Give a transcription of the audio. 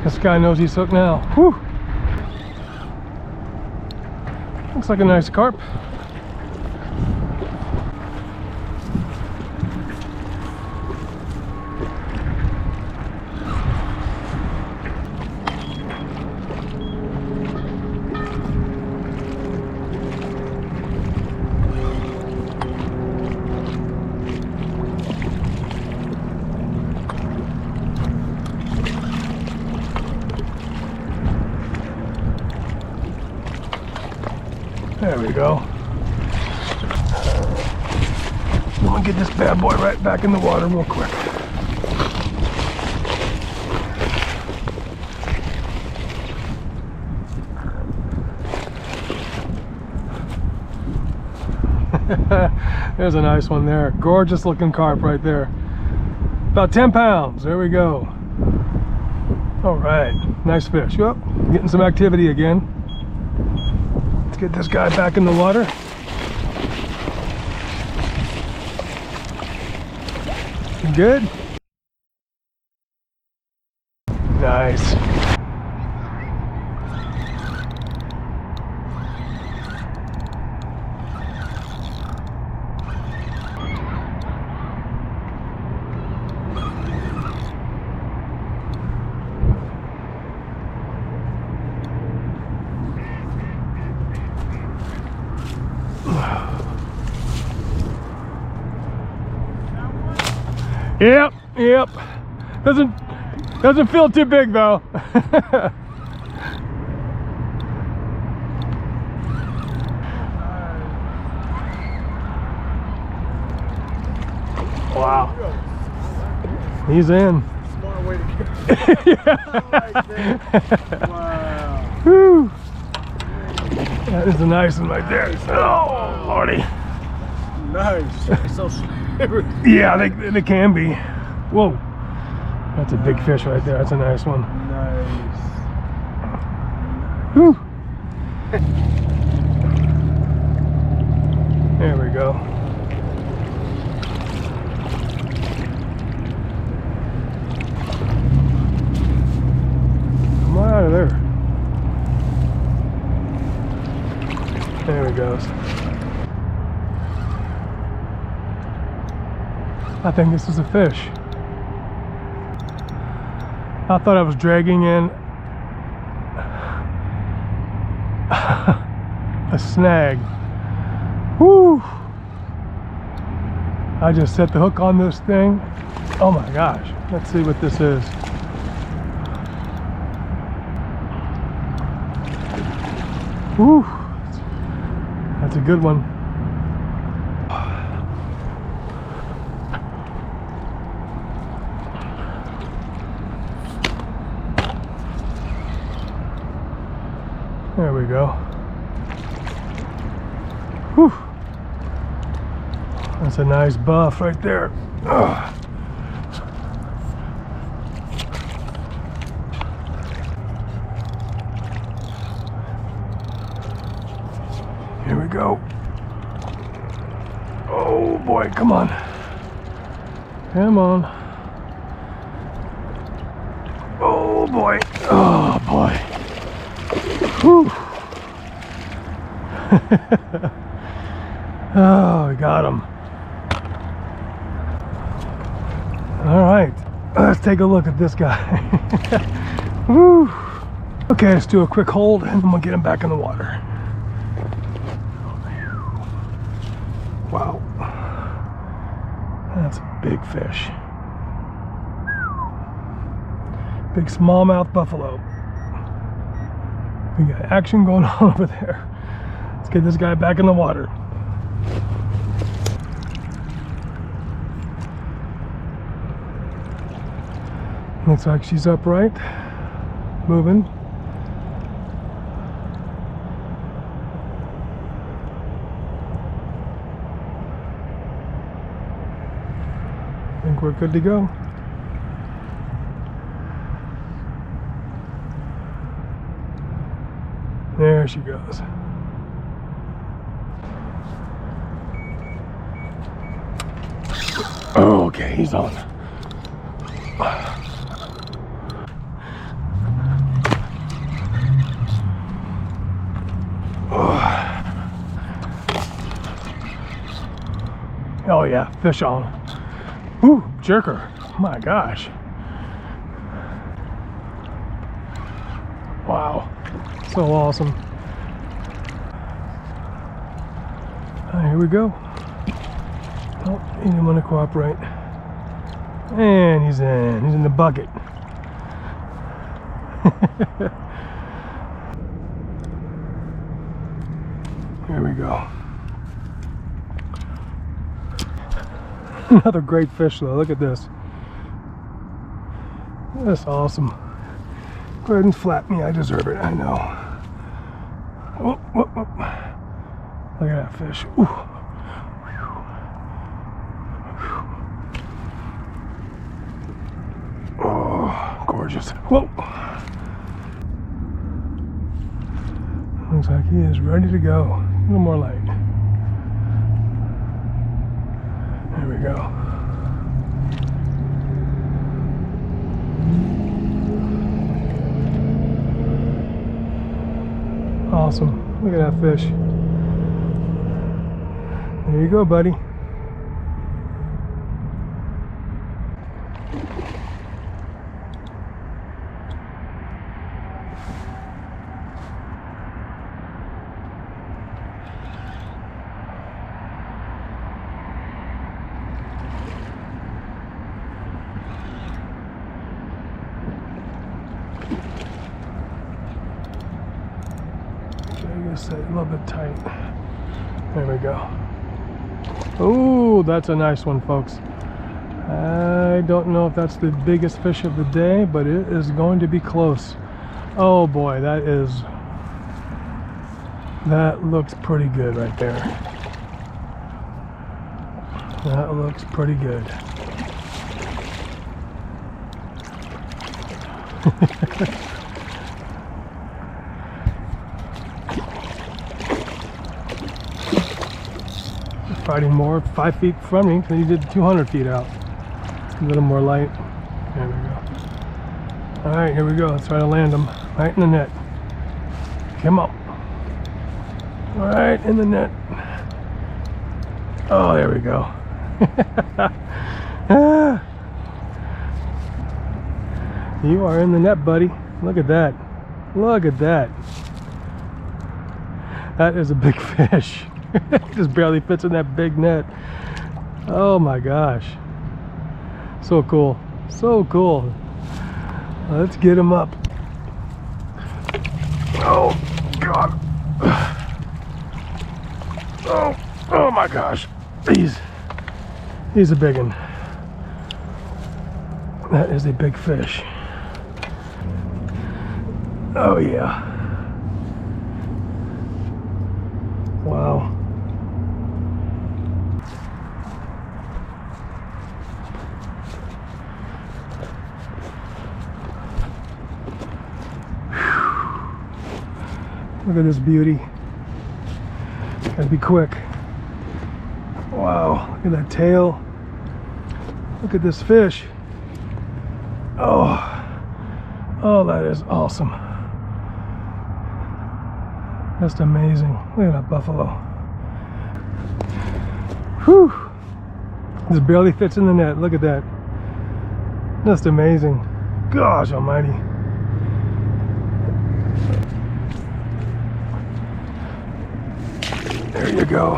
This guy knows he's hooked now. Whew. Looks like a nice carp. There we go. I'm gonna get this bad boy right back in the water real quick. There's a nice one there. Gorgeous looking carp right there. About 10 pounds. There we go. All right. Nice fish. Yep. Getting some activity again. Let's get this guy back in the water. Good. Nice. Yep. Doesn't feel too big though. Wow. He's in. Smart way to get it. Wow. Whew. That is a nice one right there. Oh, Lordy. Nice. So slippery. Yeah, they can be. Whoa. That's a big fish right there. That's a nice one. Nice. Whew. There we go. Come on out of there. There he goes. I think this is a fish. I thought I was dragging in a snag. Woo! I just set the hook on this thing. Oh my gosh. Let's see what this is. Woo! That's a good one. There we go. Whew. That's a nice buff right there. Ugh. Here we go. Oh boy, come on. Come on. Oh boy. Oh boy. Whew. Oh, we got him. All right, let's take a look at this guy. Whew. Okay, let's do a quick hold and then we'll get him back in the water. Wow, that's a big fish. Big smallmouth buffalo. We got action going on over there. Let's get this guy back in the water. Looks like she's upright, moving. I think we're good to go. There she goes. Oh, okay, he's on. Oh yeah, fish on. Ooh, jerker. My gosh. Wow. So awesome. Here we go. Oh, he didn't want to cooperate. And he's in. He's in the bucket. Here we go. Another great fish though. Look at this. That's awesome. Go ahead and flap me. I deserve it. I know. Oh, oh, oh. Look at that fish. Ooh. Oh, gorgeous. Whoa. Looks like he is ready to go. A little more light. There we go. Awesome. Look at that fish. There you go, buddy. A little bit tight. There we go. Oh, that's a nice one, folks. I don't know if that's the biggest fish of the day, but it is going to be close. Oh boy, that looks pretty good right there. That looks pretty good. Fighting more 5 feet from me than he did 200 feet out. A little more light. There we go. All right, here we go. Let's try to land him right in the net. Come on. Right in the net. Oh, there we go. You are in the net, buddy. Look at that. Look at that. That is a big fish. It just barely fits in that big net. Oh my gosh. So cool. So cool. Let's get him up. Oh God. Oh my gosh. He's a big one. That is a big fish. Oh yeah. Wow. Look at this beauty. Gotta be quick. Wow, look at that tail. Look at this fish. Oh, that is awesome. Just amazing. Look at that buffalo. Whew. This barely fits in the net. Look at that. Just amazing. Gosh almighty. There you go.